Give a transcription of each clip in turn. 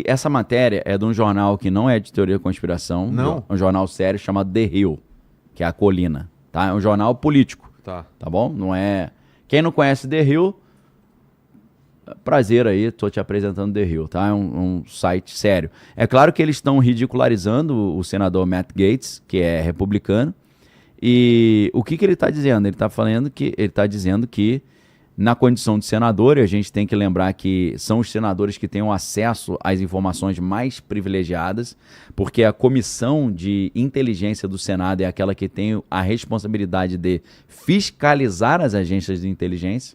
Essa matéria é de um jornal que não é de teoria da conspiração. Não? É um jornal sério chamado The Hill, que é a colina. Tá? É um jornal político. Tá. Tá bom? Não é... Quem não conhece The Hill, prazer aí, tô te apresentando The Hill, tá? É um site sério. É claro que eles estão ridicularizando o senador Matt Gaetz, que é republicano. E o que ele está dizendo? Ele está dizendo que na condição de senador, e a gente tem que lembrar que são os senadores que têm acesso às informações mais privilegiadas, porque a comissão de inteligência do Senado é aquela que tem a responsabilidade de fiscalizar as agências de inteligência.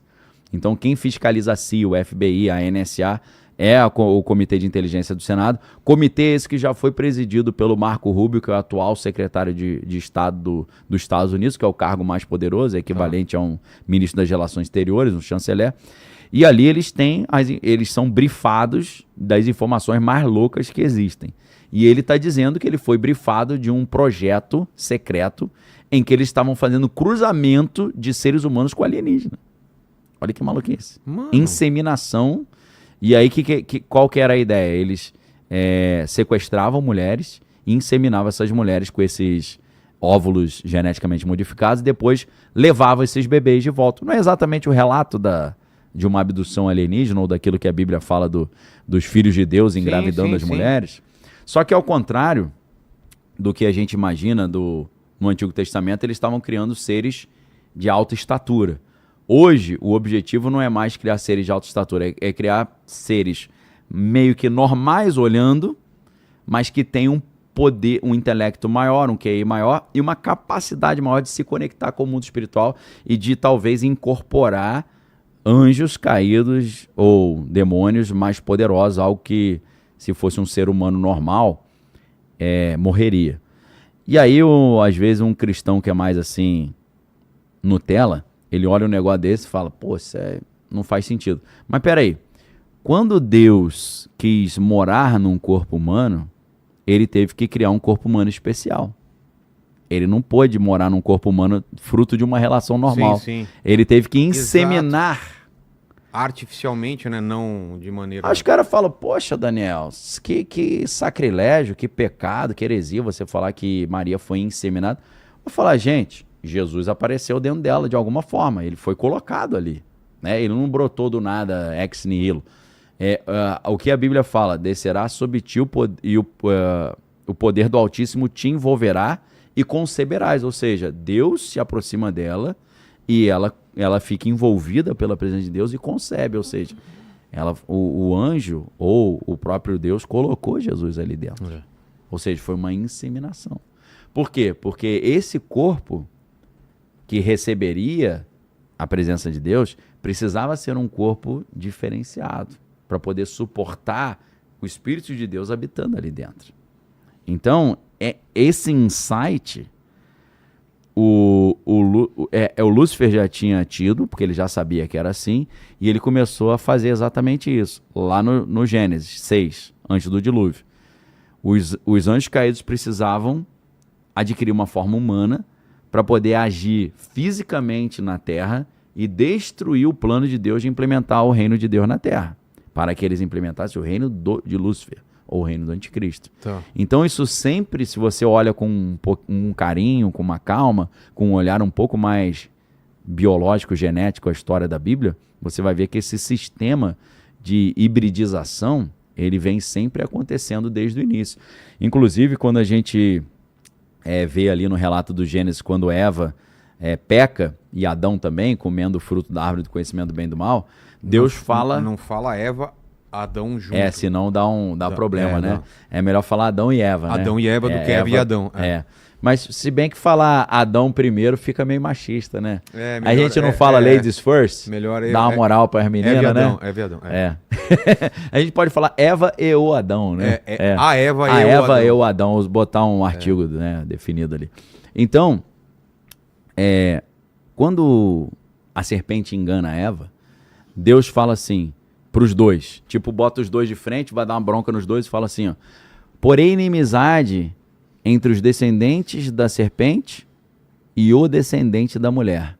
Então, quem fiscaliza a CIA, o FBI, a NSA, é o Comitê de Inteligência do Senado. Comitê esse que já foi presidido pelo Marco Rubio, que é o atual secretário de Estado dos Estados Unidos, que é o cargo mais poderoso, é equivalente a um ministro das Relações Exteriores, um chanceler. E ali eles são brifados das informações mais loucas que existem. E ele está dizendo que ele foi brifado de um projeto secreto em que eles estavam fazendo cruzamento de seres humanos com alienígena. Olha que maluquice. Mano. Inseminação. E aí, qual que era a ideia? Eles sequestravam mulheres e inseminavam essas mulheres com esses óvulos geneticamente modificados e depois levavam esses bebês de volta. Não é exatamente o relato de uma abdução alienígena ou daquilo que a Bíblia fala dos filhos de Deus engravidando as mulheres. Só que ao contrário do que a gente imagina no Antigo Testamento, eles estavam criando seres de alta estatura. Hoje, o objetivo não é mais criar seres de alta estatura, é criar seres meio que normais olhando, mas que têm um poder, um intelecto maior, um QI maior e uma capacidade maior de se conectar com o mundo espiritual e de talvez incorporar anjos caídos ou demônios mais poderosos, algo que, se fosse um ser humano normal, morreria. E aí, às vezes, um cristão que é mais assim, Nutella, ele olha um negócio desse e fala, pô, isso não faz sentido. Mas peraí, quando Deus quis morar num corpo humano, ele teve que criar um corpo humano especial. Ele não pôde morar num corpo humano fruto de uma relação normal. Sim. Ele teve que inseminar. Exato. Artificialmente, né? Não de maneira... Aí os caras falam, poxa, Daniel, que sacrilégio, que pecado, que heresia você falar que Maria foi inseminada. Vou falar, gente... Jesus apareceu dentro dela de alguma forma, ele foi colocado ali, né? Ele não brotou do nada ex nihilo. O que a Bíblia fala, descerá sobre ti o poder do Altíssimo te envolverá e conceberás, ou seja, Deus se aproxima dela e ela fica envolvida pela presença de Deus e concebe, ou seja, o anjo ou o próprio Deus colocou Jesus ali dentro. Ou seja, foi uma inseminação. Por quê? Porque esse corpo que receberia a presença de Deus, precisava ser um corpo diferenciado para poder suportar o Espírito de Deus habitando ali dentro. Então, esse insight, o Lúcifer já tinha tido, porque ele já sabia que era assim, e ele começou a fazer exatamente isso, lá no Gênesis 6, antes do dilúvio. Os anjos caídos precisavam adquirir uma forma humana para poder agir fisicamente na Terra e destruir o plano de Deus de implementar o reino de Deus na Terra, para que eles implementassem o reino de Lúcifer, ou o reino do anticristo. Tá. Então isso sempre, se você olha com um carinho, com uma calma, com um olhar um pouco mais biológico, genético, a história da Bíblia, você vai ver que esse sistema de hibridização, ele vem sempre acontecendo desde o início. Inclusive, quando a gente... vê ali no relato do Gênesis, quando Eva peca, e Adão também, comendo o fruto da árvore do conhecimento do bem e do mal, Deus fala... Não fala Eva, Adão junto. Senão dá problema, né? É melhor falar Adão e Eva, né? Adão e Eva do que Eva e Adão. Mas se bem que falar Adão primeiro fica meio machista, né? Melhor, a gente não fala ladies first, melhor dá uma moral para as meninas, né? Eva e Adão. A gente pode falar Eva e o Adão, né? A Eva e o Adão, botar um artigo definido ali. Então, quando a serpente engana a Eva, Deus fala assim para os dois, tipo, bota os dois de frente, vai dar uma bronca nos dois e fala assim, ó, porém inimizade entre os descendentes da serpente e o descendente da mulher.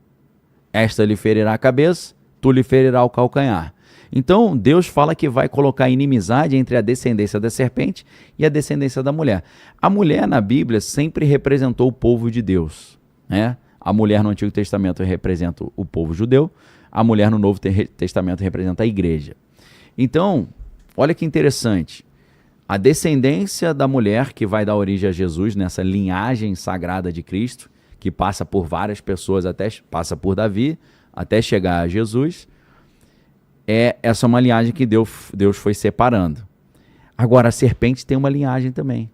Esta lhe ferirá a cabeça, tu lhe ferirá o calcanhar. Então, Deus fala que vai colocar inimizade entre a descendência da serpente e a descendência da mulher. A mulher na Bíblia sempre representou o povo de Deus, né? A mulher no Antigo Testamento representa o povo judeu, a mulher no Novo Testamento representa a igreja. Então, olha que interessante. A descendência da mulher que vai dar origem a Jesus nessa linhagem sagrada de Cristo, que passa por várias pessoas, passa por Davi, até chegar a Jesus, essa é uma linhagem que Deus foi separando. Agora, a serpente tem uma linhagem também.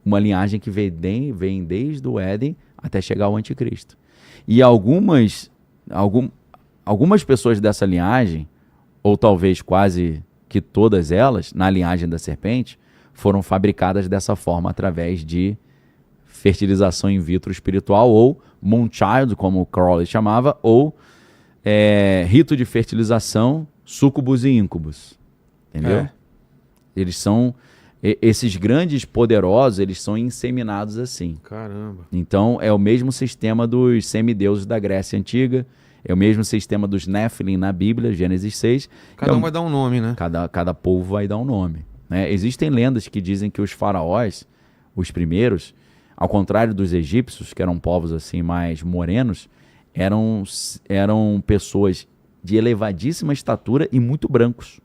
Uma linhagem que vem desde o Éden até chegar ao anticristo. E algumas pessoas dessa linhagem, ou talvez quase que todas elas, na linhagem da serpente, foram fabricadas dessa forma através de fertilização in vitro espiritual, ou moonchild, como o Crowley chamava, ou rito de fertilização, súcubus e íncubus. Entendeu? Eles são... Esses grandes poderosos, eles são inseminados assim. Caramba. Então, é o mesmo sistema dos semideuses da Grécia Antiga, é o mesmo sistema dos Nephilim na Bíblia, Gênesis 6. Cada um vai dar um nome, né? Cada povo vai dar um nome. Né? Existem lendas que dizem que os faraós, os primeiros, ao contrário dos egípcios, que eram povos assim mais morenos, eram pessoas de elevadíssima estatura e muito brancos.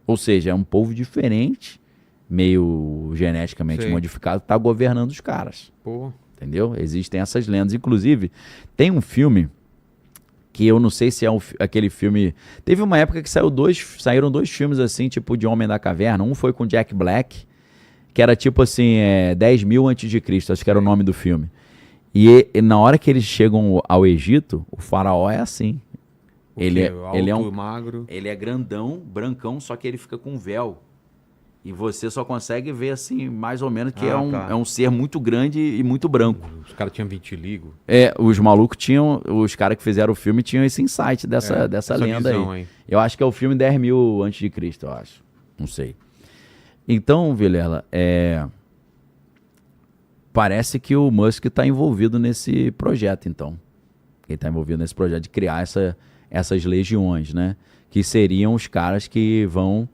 Ou seja, é um povo diferente, meio geneticamente modificado, está governando os caras. Pô. Entendeu? Existem essas lendas. Inclusive, tem um filme que eu não sei se é aquele filme... Teve uma época que saíram dois filmes assim, tipo de Homem da Caverna. Um foi com Jack Black, que era tipo assim, 10.000 a.C., acho que era o nome do filme. E na hora que eles chegam ao Egito, o faraó é assim. Ele é magro. Ele é grandão, brancão, só que ele fica com véu. E você só consegue ver assim, mais ou menos, que é um ser muito grande e muito branco. Os caras tinham vitiligo. Os malucos tinham, os caras que fizeram o filme tinham esse insight dessa lenda aí. Eu acho que é o filme 10.000 a.C., eu acho. Não sei. Então, Vilela, parece que o Musk está envolvido nesse projeto, então. Ele está envolvido nesse projeto de criar essas legiões, né? Que seriam os caras que vão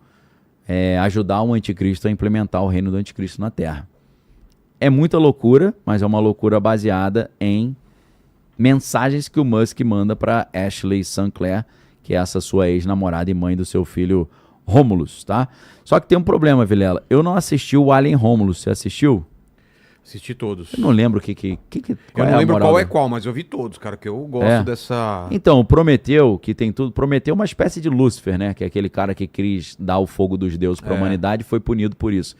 ajudar o anticristo a implementar o reino do anticristo na Terra. É muita loucura, mas é uma loucura baseada em mensagens que o Musk manda para Ashley Sinclair, que é essa sua ex-namorada e mãe do seu filho Romulus, tá? Só que tem um problema, Vilela. Eu não assisti o Alien Romulus. Você assistiu? Assisti todos. Eu não lembro eu não lembro qual é qual, mas eu vi todos, cara, que eu gosto dessa... Então, o Prometeu, que tem tudo... Prometeu é uma espécie de Lúcifer, né? Que é aquele cara que quis dar o fogo dos deuses para a humanidade e foi punido por isso.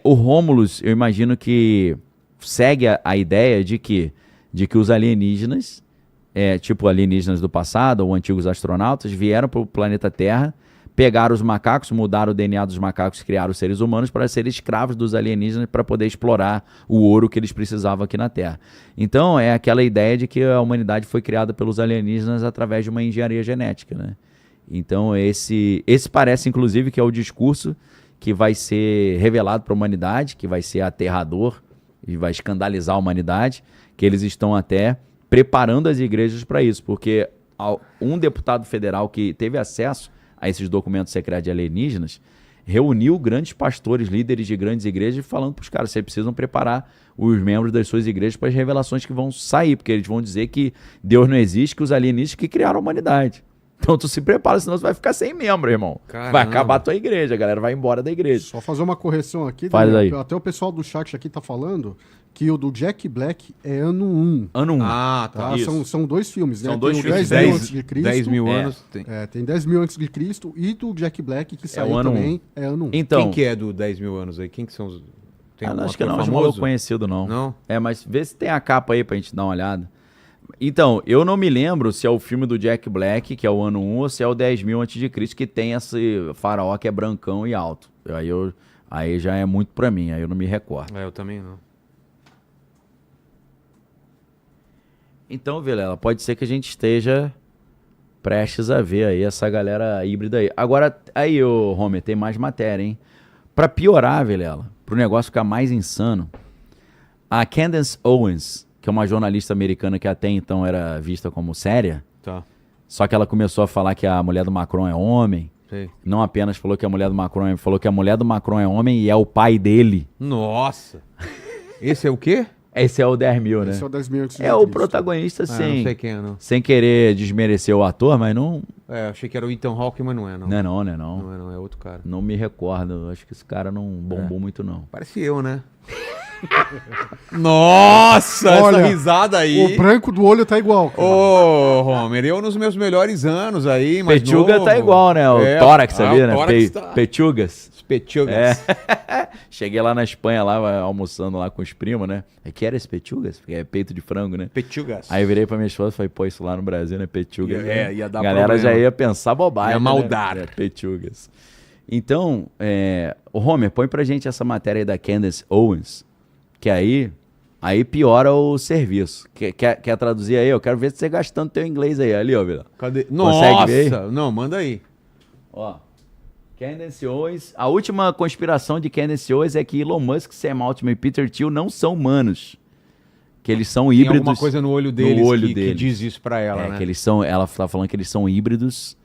O Romulus, eu imagino que segue a ideia de que os alienígenas, tipo alienígenas do passado, ou antigos astronautas, vieram para o planeta Terra, pegaram os macacos, mudaram o DNA dos macacos e criaram os seres humanos para serem escravos dos alienígenas para poder explorar o ouro que eles precisavam aqui na Terra. Então, é aquela ideia de que a humanidade foi criada pelos alienígenas através de uma engenharia genética, né? Então, esse parece, inclusive, que é o discurso que vai ser revelado para a humanidade, que vai ser aterrador e vai escandalizar a humanidade, que eles estão até preparando as igrejas para isso, porque um deputado federal que teve acesso a esses documentos secretos de alienígenas, reuniu grandes pastores, líderes de grandes igrejas, falando para os caras, vocês precisam preparar os membros das suas igrejas para as revelações que vão sair, porque eles vão dizer que Deus não existe, que os alienígenas que criaram a humanidade. Então tu se prepara, senão você vai ficar sem membro, irmão. Caramba. Vai acabar a tua igreja, a galera vai embora da igreja. Só fazer uma correção aqui, Faz aí. Até o pessoal do chat aqui tá falando que o do Jack Black é ano 1. Ano 1. Ah, tá. São dois filmes, né? São dois tem o filmes. 10 mil antes de Cristo. 10 mil anos. Tem 10 mil antes de Cristo e do Jack Black, que saiu o ano também, é ano 1. Então, Quem que é do 10 mil anos aí? Quem que são os... Tem algum acho que ator não, famoso? não é conhecido, não. Não? Mas vê se tem a capa aí pra gente dar uma olhada. Então, eu não me lembro se é o filme do Jack Black, que é o ano 1, ou se é o 10.000 a.C., que tem esse faraó que é brancão e alto. Aí já é muito pra mim, aí eu não me recordo. Eu também não. Então, Vilela, pode ser que a gente esteja prestes a ver aí essa galera híbrida aí. Agora, aí, Homer, tem mais matéria, hein? Pra piorar, Vilela, pro negócio ficar mais insano, a Candace Owens, que é uma jornalista americana que até então era vista como séria, Tá. só que ela começou a falar que a mulher do Macron é homem, Sei. Não apenas falou que a mulher do Macron falou que a mulher do Macron é homem e é o pai dele. Nossa! Esse é o quê? Esse é o 10 mil, né? Esse é o 10 mil antes de É o Cristo. protagonista, Ah, sim. não sei quem é, não. Sem querer desmerecer o ator, mas não. Achei que era o Ethan Hawke, mas não é, não. Não é não, né? Não é, não. É outro cara. Não me recordo. Acho que esse cara não bombou muito, não. Parece eu, né? Nossa, Olha, essa risada aí. O branco do olho tá igual, cara. Ô, Homer, eu nos meus melhores anos aí, mas Pechuga tá igual, né? O tórax ali, o né? tórax tá... Pechugas. Pechugas. Cheguei lá na Espanha, lá almoçando lá com os primos, né? Que era esse pechugas? Porque é peito de frango, né? Pechugas. Aí eu virei pra minha esposa e falei, pô, isso lá no Brasil, né? Pechugas. Ia dar a galera problema. já ia pensar bobagem. Ia maldar. Né? Pechugas. Então, o Homer, põe pra gente essa matéria aí da Candace Owens, que aí piora o serviço. Quer traduzir aí? Eu quero ver se você gastando teu inglês aí. Ali, ó, Vila. Cadê? Consegue ver? Nossa! Não, manda aí. Ó. Candace Owens. A última conspiração de Candace Owens é que Elon Musk, Sam Altman e Peter Thiel não são humanos. Que eles são Tem híbridos. alguma coisa no olho deles, que deles. diz isso pra ela, né? Que eles são. Ela tá falando que eles são híbridos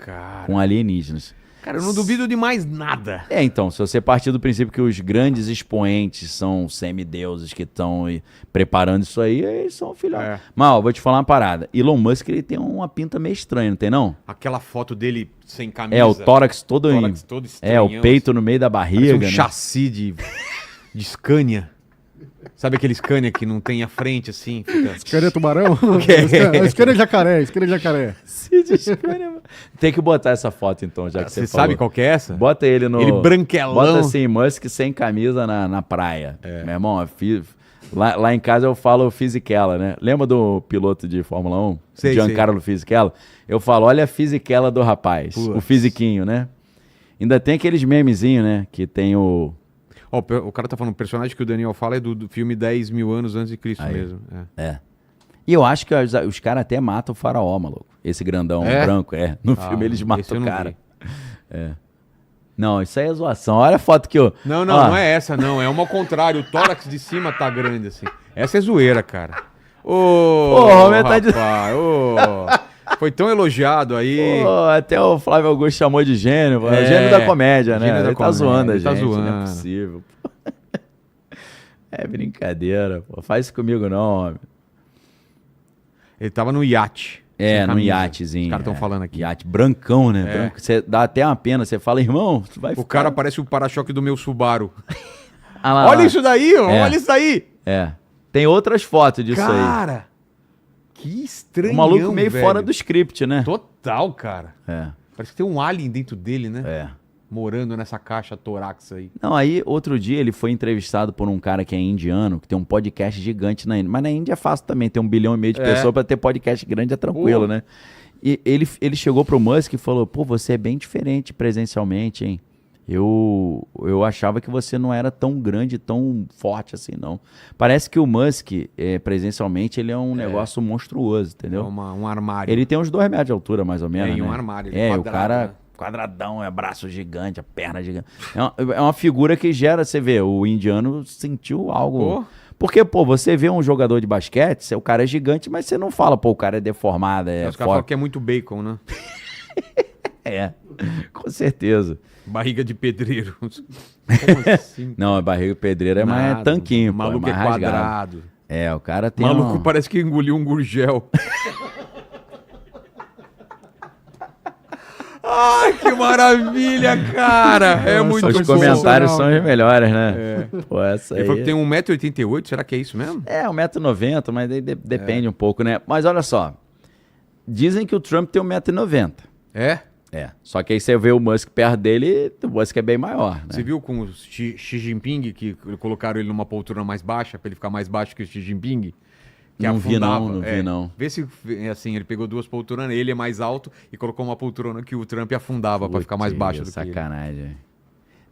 com alienígenas. Cara, eu não duvido de mais nada. Então, se você partir do princípio que os grandes expoentes são semideuses que estão preparando isso aí, eles são filhotes. Mas, ó, vou te falar uma parada. Elon Musk, ele tem uma pinta meio estranha, não tem não? Aquela foto dele sem camisa. O tórax todo estranhão, o peito no meio da barriga, parece um né? chassi de Scania. Sabe aquele Scania que não tem a frente, assim? Fica... Scania tubarão? Scania jacaré. Tem que botar essa foto, então, já que você falou. sabe qual que é essa? Bota ele no... Ele branquelão. Bota assim, Musk sem camisa na praia. Meu irmão, lá em casa eu falo Fisichella, né? Lembra do piloto de Fórmula 1? Sei. Giancarlo Fisichella? Eu falo, olha a Fisichella do rapaz. Putz. O fisiquinho, né? Ainda tem aqueles memezinhos, né? Que tem o... o cara tá falando, o personagem que o Daniel fala é do filme 10 mil anos antes de Cristo Aí. mesmo. E eu acho que os caras até matam o faraó, maluco. Esse grandão branco, No filme eles matam o cara. Não, isso aí é zoação. Olha a foto que eu... Não é essa, não. É uma ao contrário. O tórax de cima tá grande, assim. Essa é zoeira, cara. Foi tão elogiado aí. Até o Flávio Augusto chamou de gênio. O gênio da comédia, né? Gênio da ele tá comédia, zoando a ele gente, tá zoando. não é possível. É brincadeira, pô. Faz isso comigo não, homem. Ele tava no iate. No iatezinho. Os caras estão falando aqui. Iate brancão, né? Branco. Você dá até uma pena. Você fala, irmão, tu vai O cara parece o para-choque do meu Subaru. Olha isso daí, olha isso aí. Tem outras fotos disso aí. Cara, que estranho. O maluco meio fora do script, né? Total, cara. Parece que tem um alien dentro dele, né? Morando nessa caixa torácica aí. Não, aí outro dia ele foi entrevistado por um cara que é indiano, que tem um podcast gigante na Índia. Mas na Índia é fácil também, tem 1,5 bilhão de pessoas pra ter podcast grande, é tranquilo, né? E ele chegou pro Musk e falou, pô, você é bem diferente presencialmente, hein? Eu achava que você não era tão grande, tão forte assim, não. Parece que o Musk, presencialmente, ele é um negócio monstruoso, entendeu? É um armário. Ele tem uns 2 metros de altura, mais ou menos, em um né? armário. O cara... Né? Quadradão, braço gigante, a perna gigante. É uma figura que gera, você vê, o indiano sentiu algo. Porque, você vê um jogador de basquete, o cara é gigante, mas você não fala, o cara é deformado, Os caras falam que é muito bacon, né? Com certeza. Barriga de pedreiro. Como assim? Não, a barriga de pedreiro é mais tanquinho, O maluco mais quadrado. O cara tem maluco parece que engoliu um gurgel. Ai, que maravilha, cara! É muito bom. Os comentários são os melhores, né? Pô, essa aí... Ele falou que tem 1,88 m, será que é isso mesmo? 1,90 m, mas depende um pouco, né? Mas olha só, dizem que o Trump tem 1,90 m. Só que aí você vê o Musk perto dele, o Musk é bem maior, né? Você viu com o Xi Jinping, que colocaram ele numa poltrona mais baixa, pra ele ficar mais baixo que o Xi Jinping? Não vi não. Vê se, assim, ele pegou 2 poltronas, ele é mais alto e colocou uma poltrona que o Trump afundava pra ficar mais baixo do que ele. Sacanagem.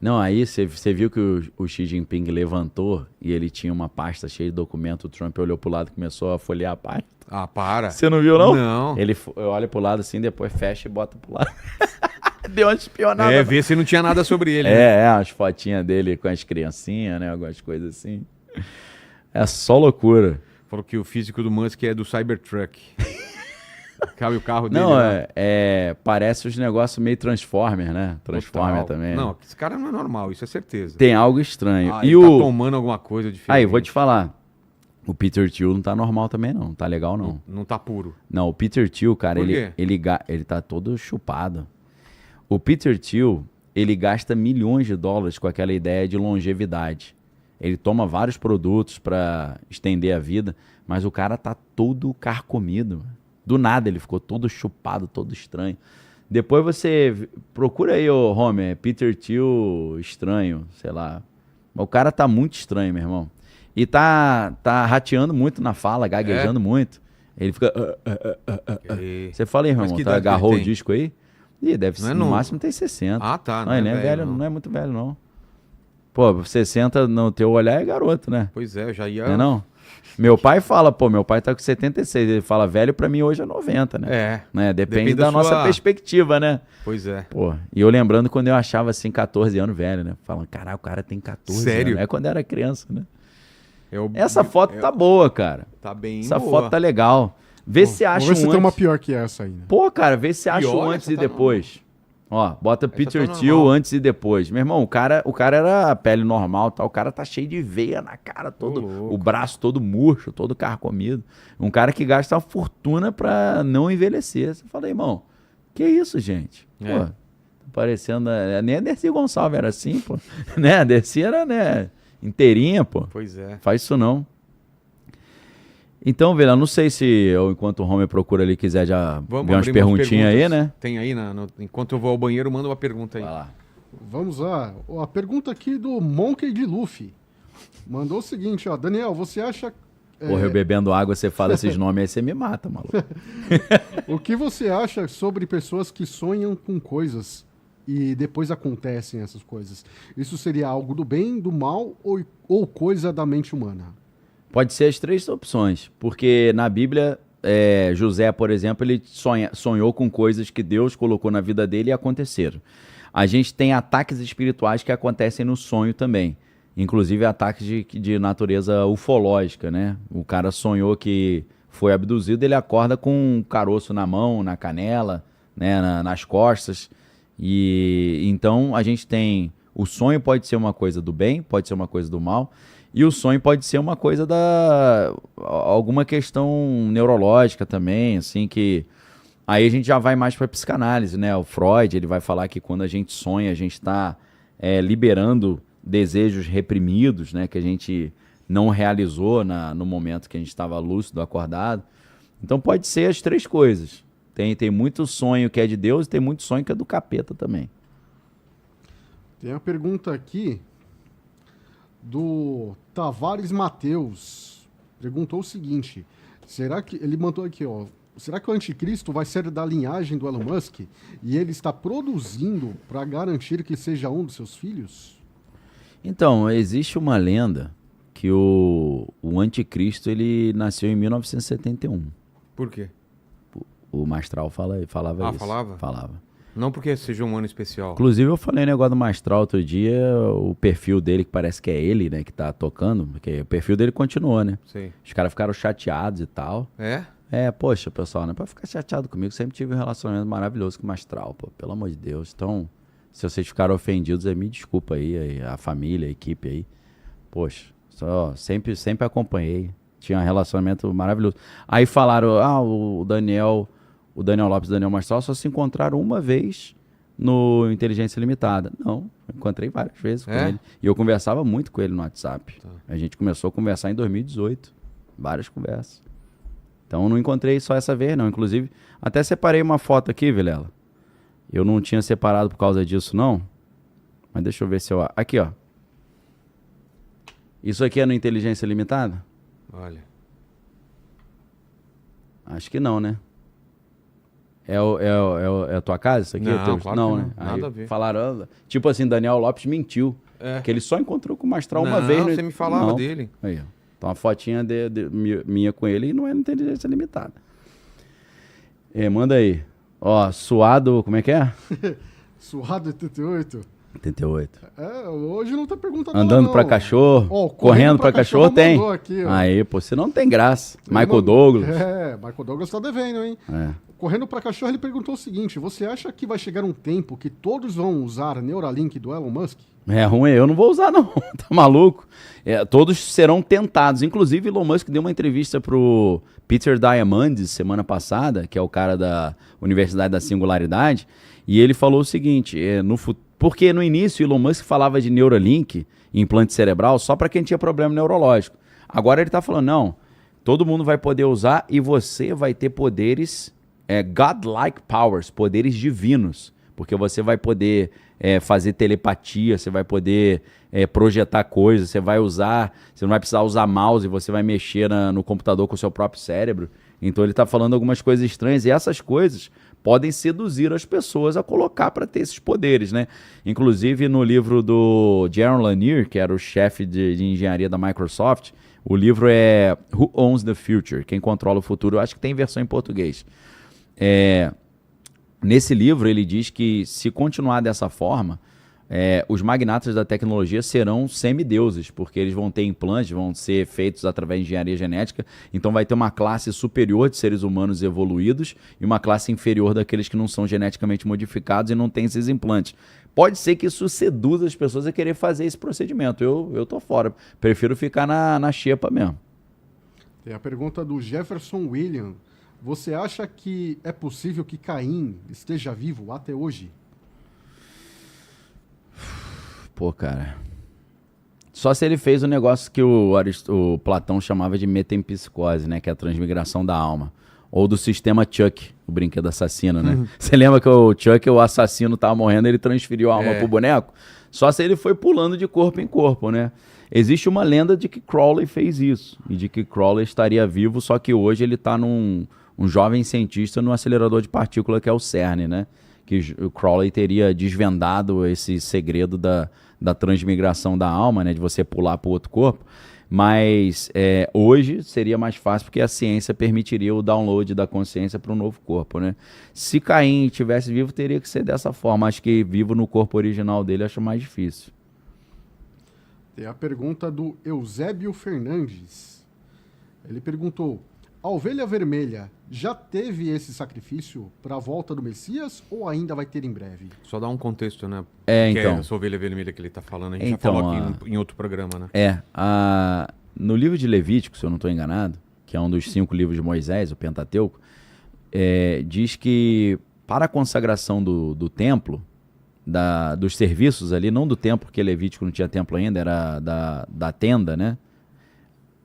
Não, aí você viu que o Xi Jinping levantou e ele tinha uma pasta cheia de documento, o Trump olhou pro lado e começou a folhear a pasta. Ah, para. Você não viu, não? Não. Ele olha pro lado assim, depois fecha e bota pro lado. Deu uma espionada. Vê se não tinha nada sobre ele. As fotinhas dele com as criancinhas, né? Algumas coisas assim. É só loucura. Falou que o físico do Musk é do Cybertruck. Cabe o carro dele. Não, né? parece os negócios meio Transformer, né? Transformer Total. também. Não, esse cara não é normal, isso é certeza. Tem algo estranho. Ah, E ele tá tomando alguma coisa diferente. Aí, vou te falar. O Peter Thiel não tá normal também, não. Tá legal, não. Não tá puro. Não, o Peter Thiel, cara, Por quê? ele tá todo chupado. O Peter Thiel, ele gasta milhões de dólares com aquela ideia de longevidade. Ele toma vários produtos pra estender a vida, mas o cara tá todo carcomido. Do nada ele ficou todo chupado, todo estranho. Depois você procura aí, ô Homer, Peter Thiel estranho, sei lá. O cara tá muito estranho, meu irmão. E tá rateando muito na fala, gaguejando muito. Ele fica... Você fala aí, meu Mas irmão, que tá, idade que agarrou ele o tem? disco aí? Ih, deve Não ser, é no novo. máximo tem 60. Ah, tá. Não, ele não é velho, não. não é muito velho, não. Pô, 60 no teu olhar é garoto, né? Pois é, eu já ia... Não é não? Meu pai fala, pô, meu pai tá com 76. Ele fala, velho, pra mim hoje é 90, né? É. Né? Depende Depende da da nossa sua- perspectiva, né? Pois é. Pô, e eu lembrando quando eu achava assim 14 anos velho, né? Falando, caralho, o cara tem 14 Sério? anos. É quando eu era criança, né? Eu- Essa foto eu- tá boa, cara. Tá bem Essa boa. foto tá legal. Vê se acha Vamos ver se um tem uma antes. pior que essa aí, né? Pô, cara, vê se acha um Pior, antes essa e tá depois. Ó, bota Peter tá Thiel normal. antes e depois. Meu irmão, o cara era pele normal, tá? O cara tá cheio de veia na cara, todo, louco. o braço todo murcho, todo carcomido. Um cara que gasta uma fortuna pra não envelhecer. Você fala, irmão, que isso, gente? Pô, É. tá parecendo... Nem a Dercy Gonçalves era assim, pô. Né? A Dercy era, né, inteirinha, pô. Pois é. Faz isso não. Então, Vila, não sei se eu, enquanto o Homer procura ali, quiser já ver umas abrir perguntinhas aí, perguntas. né? Tem aí, enquanto eu vou ao banheiro, manda uma pergunta aí. Vai lá. Vamos lá. Ó, a pergunta aqui do Monkey de Luffy. Mandou o seguinte, ó. Daniel, você acha... Porra, eu bebendo água, você fala esses nomes aí, você me mata, maluco. O que você acha sobre pessoas que sonham com coisas e depois acontecem essas coisas? Isso seria algo do bem, do mal ou coisa da mente humana? Pode ser as três opções, porque na Bíblia, José, por exemplo, ele sonhou com coisas que Deus colocou na vida dele e aconteceram. A gente tem ataques espirituais que acontecem no sonho também, inclusive ataques de natureza ufológica, né? O cara sonhou que foi abduzido, ele acorda com um caroço na mão, na canela, né, nas costas. E então a gente tem... O sonho pode ser uma coisa do bem, pode ser uma coisa do mal. E o sonho pode ser uma coisa alguma questão neurológica também, assim, que aí a gente já vai mais para psicanálise, né? O Freud, ele vai falar que quando a gente sonha, a gente está liberando desejos reprimidos, né? Que a gente não realizou no momento que a gente estava lúcido, acordado. Então pode ser as três coisas. Tem muito sonho que é de Deus e tem muito sonho que é do capeta também. Tem a pergunta aqui do Tavares Mateus. Perguntou o seguinte: será que ele mandou aqui, ó? Será que o anticristo vai ser da linhagem do Elon Musk e ele está produzindo para garantir que seja um dos seus filhos? Então, existe uma lenda que o anticristo ele nasceu em 1971. Por quê? O Mastral falava isso. Falava? Falava. Não porque seja um ano especial. Inclusive, eu falei um negócio do Mastral outro dia, o perfil dele, que parece que é ele, né, que tá tocando, porque o perfil dele continuou, né? Sei. Os caras ficaram chateados e tal. É? Poxa, pessoal, não é pra ficar chateado comigo, sempre tive um relacionamento maravilhoso com o Mastral, pô, pelo amor de Deus. Então, se vocês ficaram ofendidos, aí me desculpa aí, a família, a equipe aí. Poxa, sempre acompanhei, tinha um relacionamento maravilhoso. Aí falaram, o Daniel Lopes e o Daniel Mastral só se encontraram uma vez no Inteligência Limitada. Não, eu encontrei várias vezes com ele. E eu conversava muito com ele no WhatsApp. Tá. A gente começou a conversar em 2018. Várias conversas. Então não encontrei só essa vez, não. Inclusive, até separei uma foto aqui, Vilela. Eu não tinha separado por causa disso, não. Mas deixa eu ver se eu... Aqui, ó. Isso aqui é no Inteligência Limitada? Olha. Acho que não, né? É a tua casa isso aqui? Não, claro que não. Né? Nada Aí a ver. falaram, tipo assim, Daniel Lopes mentiu. Que ele só encontrou com o Mastral uma vez. Não, você me falava dele. Aí, ó. Então, uma fotinha minha com ele e não é no Inteligência Limitada. Manda aí. Ó, suado, como é que é? Suado 88. 88. Hoje não tá perguntando Andando não. pra cachorro, Ó, correndo pra cachorro, tem. mandou aqui, ó. Aí, pô, você não tem graça. Ele Michael mandou- Douglas. Michael Douglas tá devendo, hein? Correndo para Cachorro, ele perguntou o seguinte: você acha que vai chegar um tempo que todos vão usar Neuralink do Elon Musk? É ruim, eu não vou usar não, tá maluco? Todos serão tentados. Inclusive, Elon Musk deu uma entrevista pro Peter Diamandis semana passada, que é o cara da Universidade da Singularidade, e ele falou o seguinte, porque no início Elon Musk falava de Neuralink, implante cerebral, só para quem tinha problema neurológico. Agora ele tá falando, não, todo mundo vai poder usar e você vai ter poderes, godlike powers, poderes divinos, porque você vai poder fazer telepatia, você vai poder projetar coisas, você não vai precisar usar mouse, você vai mexer no computador com o seu próprio cérebro. Então ele está falando algumas coisas estranhas e essas coisas podem seduzir as pessoas a colocar para ter esses poderes, né? Inclusive no livro do Jaron Lanier, que era o chefe de engenharia da Microsoft, o livro é Who Owns the Future? Quem controla o futuro? Eu acho que tem versão em português. Nesse livro ele diz que se continuar dessa forma, os magnatas da tecnologia serão semideuses, porque eles vão ter implantes, vão ser feitos através de engenharia genética, então vai ter uma classe superior de seres humanos evoluídos e uma classe inferior daqueles que não são geneticamente modificados e não têm esses implantes. Pode ser que isso seduza as pessoas a querer fazer esse procedimento. Eu tô fora, prefiro ficar na xepa mesmo. Tem a pergunta do Jefferson William. Você acha que é possível que Caim esteja vivo até hoje? Pô, cara. Só se ele fez o negócio que o Platão chamava de metempsicose, né? Que é a transmigração da alma. Ou do sistema Chuck, o brinquedo assassino, né? Você lembra que o Chuck, o assassino, tava morrendo, ele transferiu a alma pro boneco? Só se ele foi pulando de corpo em corpo, né? Existe uma lenda de que Crowley fez isso. E de que Crowley estaria vivo, só que hoje ele tá um jovem cientista no acelerador de partícula que é o CERN, né? Que o Crowley teria desvendado esse segredo da transmigração da alma, né? De você pular para o outro corpo. Mas hoje seria mais fácil porque a ciência permitiria o download da consciência para um novo corpo, né? Se Caim estivesse vivo, teria que ser dessa forma. Acho que vivo no corpo original dele, acho mais difícil. Tem a pergunta do Eusébio Fernandes. Ele perguntou: a ovelha vermelha já teve esse sacrifício para a volta do Messias ou ainda vai ter em breve? Só dá um contexto, né? Então. Essa ovelha vermelha que ele está falando, a gente já falou aqui em outro programa, né? No livro de Levítico, se eu não estou enganado, que é um dos 5 livros de Moisés, o Pentateuco, diz que para a consagração do templo, dos serviços ali, não do templo, porque Levítico não tinha templo ainda, era da tenda, né?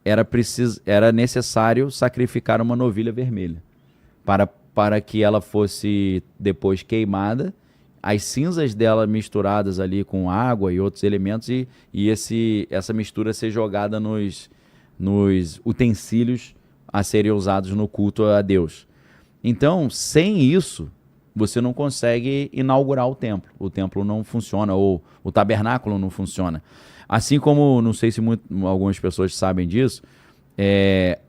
Era necessário sacrificar uma novilha vermelha para que ela fosse depois queimada, as cinzas dela misturadas ali com água e outros elementos e essa mistura ser jogada nos utensílios a serem usados no culto a Deus. Então, sem isso, você não consegue inaugurar o templo não funciona, ou o tabernáculo não funciona. Assim como, não sei se algumas pessoas sabem disso,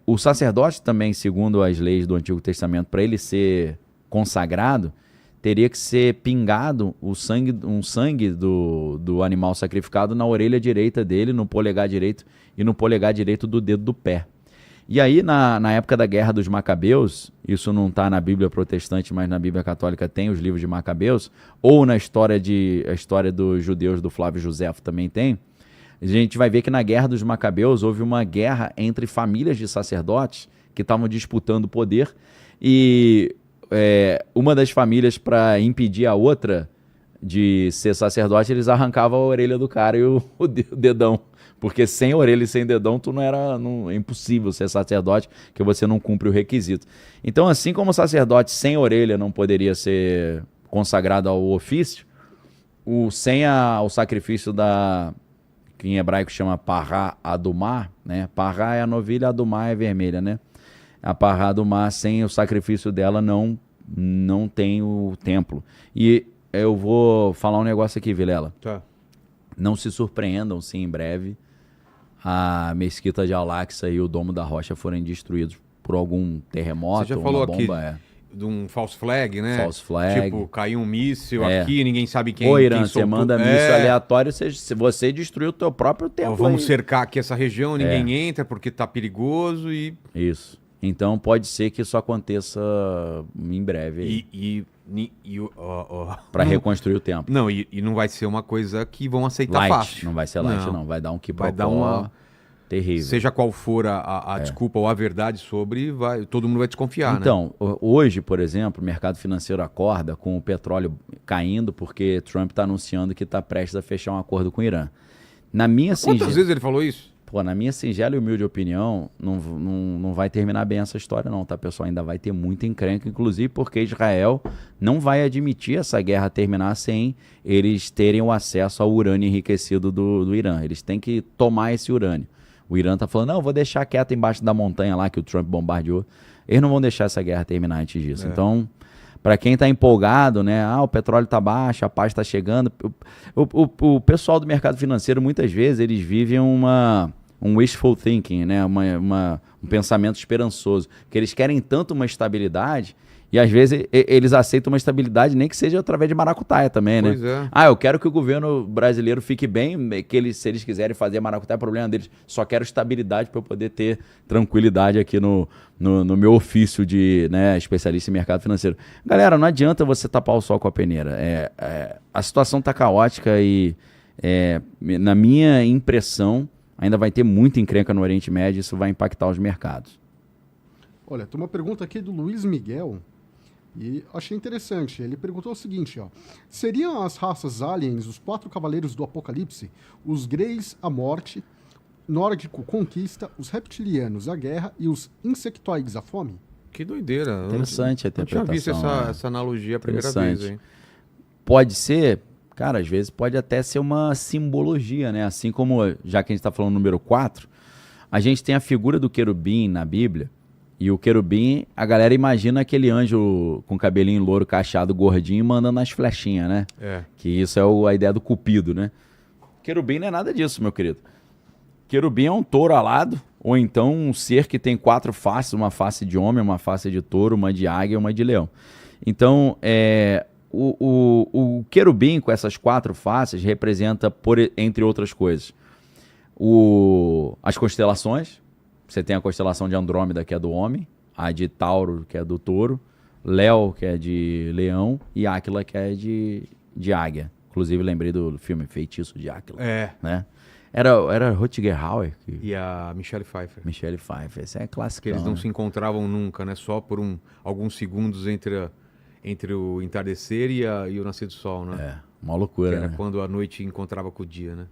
o sacerdote também, segundo as leis do Antigo Testamento, para ele ser consagrado, teria que ser pingado um sangue do animal sacrificado na orelha direita dele, no polegar direito e no polegar direito do dedo do pé. E aí, na época da Guerra dos Macabeus, isso não está na Bíblia protestante, mas na Bíblia católica tem os livros de Macabeus, ou na história dos judeus do Flávio Josefo também tem, a gente vai ver que na Guerra dos Macabeus houve uma guerra entre famílias de sacerdotes que estavam disputando o poder e uma das famílias, para impedir a outra de ser sacerdote, eles arrancavam a orelha do cara e o dedão. Porque sem orelha e sem dedão, é impossível ser sacerdote, que você não cumpre o requisito. Então, assim como o sacerdote sem orelha não poderia ser consagrado ao ofício, sem o sacrifício que em hebraico chama pará adumá, né? Pará é a novilha, adumá é vermelha, né? A pará adumá, sem o sacrifício dela, não tem o templo. E eu vou falar um negócio aqui, Vilela. Tá. Não se surpreendam se em breve a mesquita de Al-Aqsa e o Domo da Rocha forem destruídos por algum terremoto. Você já falou aqui de um false flag, né? False flag. Tipo, caiu um míssil aqui, ninguém sabe quem. Ô, Irã, quem você manda míssil aleatório, você destruiu o teu próprio templo. Vamos cercar aqui essa região, ninguém entra porque tá perigoso e... Isso. Então pode ser que isso aconteça em breve para reconstruir o templo. Não, e não vai ser uma coisa que vão aceitar Light, fácil. não vai ser light, não. Vai dar um que Vai dar uma terrível. Seja qual for a desculpa ou a verdade sobre, todo mundo vai desconfiar, então, hoje, por exemplo, o mercado financeiro acorda com o petróleo caindo porque Trump está anunciando que está prestes a fechar um acordo com o Irã. Quantas vezes ele falou isso? Pô, na minha singela e humilde opinião, não vai terminar bem essa história não, tá, pessoal? Ainda vai ter muita encrenca, inclusive porque Israel não vai admitir essa guerra terminar sem eles terem o acesso ao urânio enriquecido do Irã. Eles têm que tomar esse urânio. O Irã tá falando, não, vou deixar quieto embaixo da montanha lá que o Trump bombardeou. Eles não vão deixar essa guerra terminar antes disso. Então, para quem tá empolgado, né? O petróleo tá baixo, a paz tá chegando. O pessoal do mercado financeiro, muitas vezes, eles vivem um wishful thinking, né? Um pensamento esperançoso, que eles querem tanto uma estabilidade e às vezes eles aceitam uma estabilidade nem que seja através de maracutaia também, né? Pois é. Eu quero que o governo brasileiro fique bem, que se eles quiserem fazer maracutaia é problema deles, só quero estabilidade para eu poder ter tranquilidade aqui no meu ofício de, né, especialista em mercado financeiro. Galera, não adianta você tapar o sol com a peneira. A situação tá caótica e na minha impressão ainda vai ter muita encrenca no Oriente Médio e isso vai impactar os mercados. Olha, tem uma pergunta aqui do Luiz Miguel e achei interessante. Ele perguntou o seguinte, ó. Seriam as raças aliens, os 4 cavaleiros do Apocalipse, os Greys, a morte, nórdico, conquista, os reptilianos, a guerra e os insectoides, a fome? Que doideira. Interessante a interpretação. Eu tinha visto essa analogia a primeira vez, hein? Pode ser... Cara, às vezes pode até ser uma simbologia, né? Assim como, já que a gente está falando número 4, a gente tem a figura do querubim na Bíblia, e o querubim, a galera imagina aquele anjo com cabelinho louro, cacheado, gordinho, mandando as flechinhas, né? Que isso é a ideia do cupido, né? Querubim não é nada disso, meu querido. Querubim é um touro alado, ou então um ser que tem 4 faces, uma face de homem, uma face de touro, uma de águia e uma de leão. Então, o querubim com essas 4 faces representa, entre outras coisas, as constelações. Você tem a constelação de Andrômeda, que é do homem, a de Tauro, que é do touro, Léo, que é de leão, e Áquila, que é de águia. Inclusive, lembrei do filme Feitiço de Áquila. Né? Era Rutger Hauer. E a Michelle Pfeiffer. Michelle Pfeiffer, esse é clássico. Que eles não se encontravam nunca, né? Só por alguns segundos entre o entardecer e o nascer do sol, né? Uma loucura, que era né? quando a noite encontrava com o dia, né?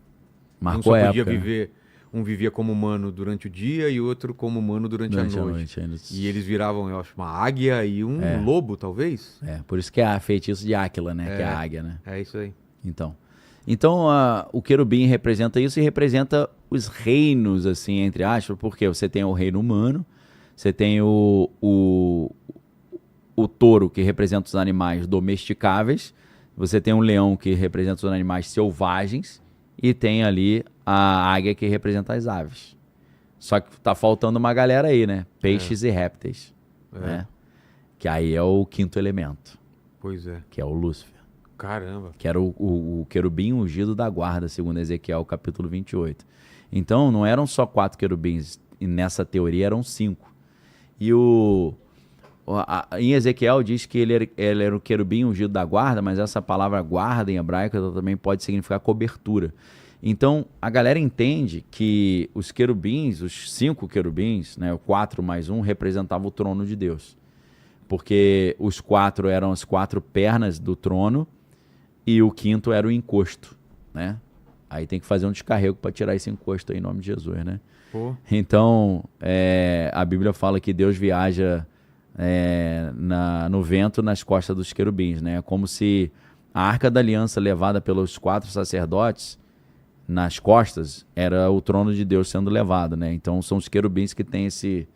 Marcou a época. Um vivia como humano durante o dia e o outro como humano durante a noite. E eles viravam, eu acho, uma águia e um lobo, talvez? Por isso que é Feitiço de Áquila, né? Que é a águia, né? É isso aí. Então o querubim representa isso e representa os reinos, assim, entre aspas, porque você tem o reino humano, você tem o touro, que representa os animais domesticáveis, você tem um leão, que representa os animais selvagens, e tem ali a águia, que representa as aves. Só que tá faltando uma galera aí, né? Peixes e répteis. Né? Que aí é o 5º elemento. Pois é. Que é o Lúcifer. Caramba. Que era o querubim ungido da guarda, segundo Ezequiel, capítulo 28. Então, não eram só 4 querubins, e nessa teoria eram 5. E em Ezequiel diz que ele era o querubim ungido da guarda, mas essa palavra guarda em hebraico também pode significar cobertura. Então, a galera entende que os querubins, os 5 querubins, né, o 4 mais 1, representavam o trono de Deus. Porque os 4 eram as 4 pernas do trono e o 5º era o encosto, né? Aí tem que fazer um descarrego para tirar esse encosto aí, em nome de Jesus, né? Pô. Então, a Bíblia fala que Deus viaja no vento nas costas dos querubins, né? Como se a Arca da Aliança levada pelos 4 sacerdotes nas costas era o trono de Deus sendo levado, né? Então são os querubins que têm esse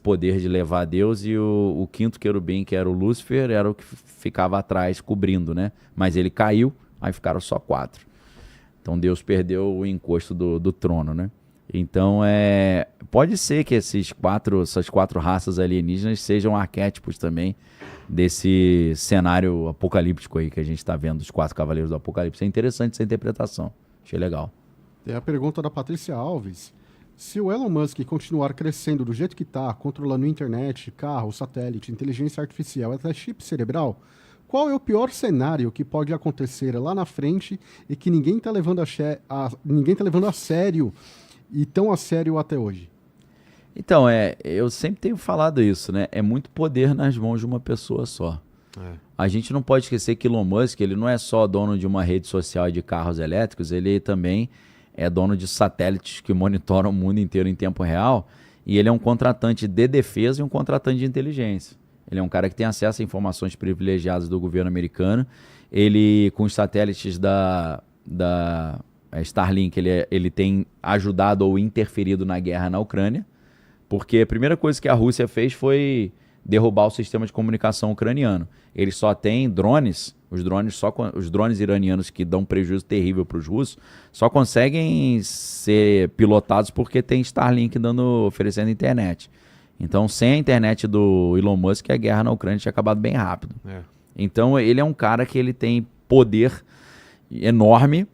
poder de levar a Deus, e o 5º querubim, que era o Lúcifer, era o que ficava atrás cobrindo, né? Mas ele caiu, aí ficaram só 4. Então Deus perdeu o encosto do trono, né? Então, pode ser que essas 4 raças alienígenas sejam arquétipos também desse cenário apocalíptico aí que a gente está vendo, dos 4 cavaleiros do Apocalipse. É interessante essa interpretação. Achei legal. Tem a pergunta da Patrícia Alves. Se o Elon Musk continuar crescendo do jeito que está, controlando internet, carro, satélite, inteligência artificial, até chip cerebral, qual é o pior cenário que pode acontecer lá na frente e que ninguém está levando a sério e tão a sério até hoje? Então, eu sempre tenho falado isso, né? É muito poder nas mãos de uma pessoa só. A gente não pode esquecer que Elon Musk, ele não é só dono de uma rede social de carros elétricos, ele também é dono de satélites que monitoram o mundo inteiro em tempo real, e ele é um contratante de defesa e um contratante de inteligência. Ele é um cara que tem acesso a informações privilegiadas do governo americano. Ele, com os satélites da Starlink, ele tem ajudado ou interferido na guerra na Ucrânia, porque a primeira coisa que a Rússia fez foi derrubar o sistema de comunicação ucraniano. Eles só têm drones, os drones iranianos que dão prejuízo terrível para os russos, só conseguem ser pilotados porque tem Starlink oferecendo internet. Então, sem a internet do Elon Musk, a guerra na Ucrânia tinha acabado bem rápido. Então, ele é um cara que ele tem poder enorme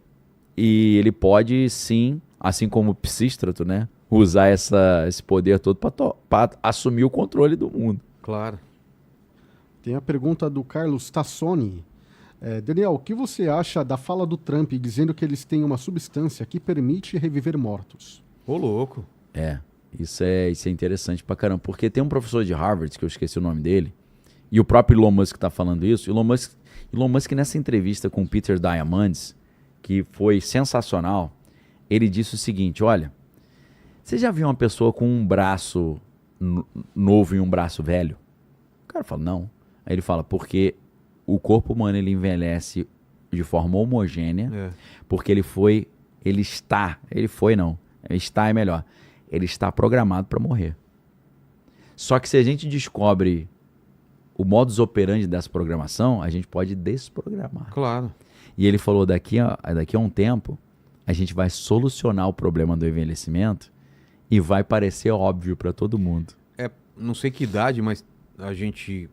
e ele pode, sim, assim como o Psístrato, né, usar esse poder todo para assumir o controle do mundo. Claro. Tem a pergunta do Carlos Tassoni. Daniel, o que você acha da fala do Trump dizendo que eles têm uma substância que permite reviver mortos? Ô, louco. Isso é interessante pra caramba, porque tem um professor de Harvard, que eu esqueci o nome dele, e o próprio Elon Musk tá falando isso. Elon Musk nessa entrevista com o Peter Diamandis, que foi sensacional, ele disse o seguinte: olha, você já viu uma pessoa com um braço novo e um braço velho? O cara fala, não. Aí ele fala, porque o corpo humano ele envelhece de forma homogênea, porque ele está programado para morrer. Só que se a gente descobre o modus operandi dessa programação, a gente pode desprogramar. Claro. E ele falou, daqui a um tempo, a gente vai solucionar o problema do envelhecimento e vai parecer óbvio para todo mundo. Não sei que idade, mas a gente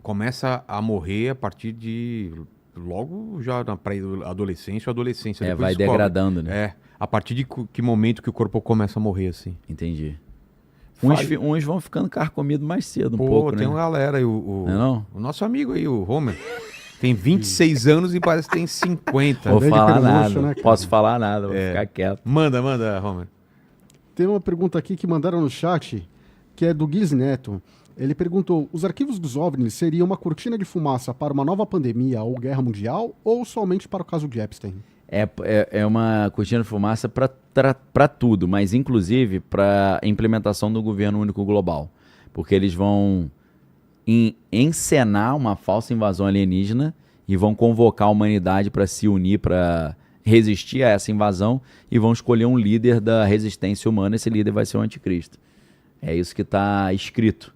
começa a morrer a partir de logo já na pré-adolescência ou adolescência. Vai degradando, né? A partir de que momento que o corpo começa a morrer, assim. Entendi. Uns vão ficando carcomidos mais cedo, um pouco, tem né? uma galera aí, o nosso amigo aí, o Homer, tem 26 anos e parece que tem 50. Vou falar nada, né, posso falar nada, vou ficar quieto. Manda, Homer. Tem uma pergunta aqui que mandaram no chat, que é do Guiz Neto. Ele perguntou, os arquivos dos OVNIs seriam uma cortina de fumaça para uma nova pandemia ou guerra mundial, ou somente para o caso de Epstein? É uma cortina de fumaça para tudo, mas inclusive para a implementação do governo único global. Porque eles vão encenar uma falsa invasão alienígena e vão convocar a humanidade para se unir, para resistir a essa invasão, e vão escolher um líder da resistência humana. Esse líder vai ser o anticristo. É isso que está escrito.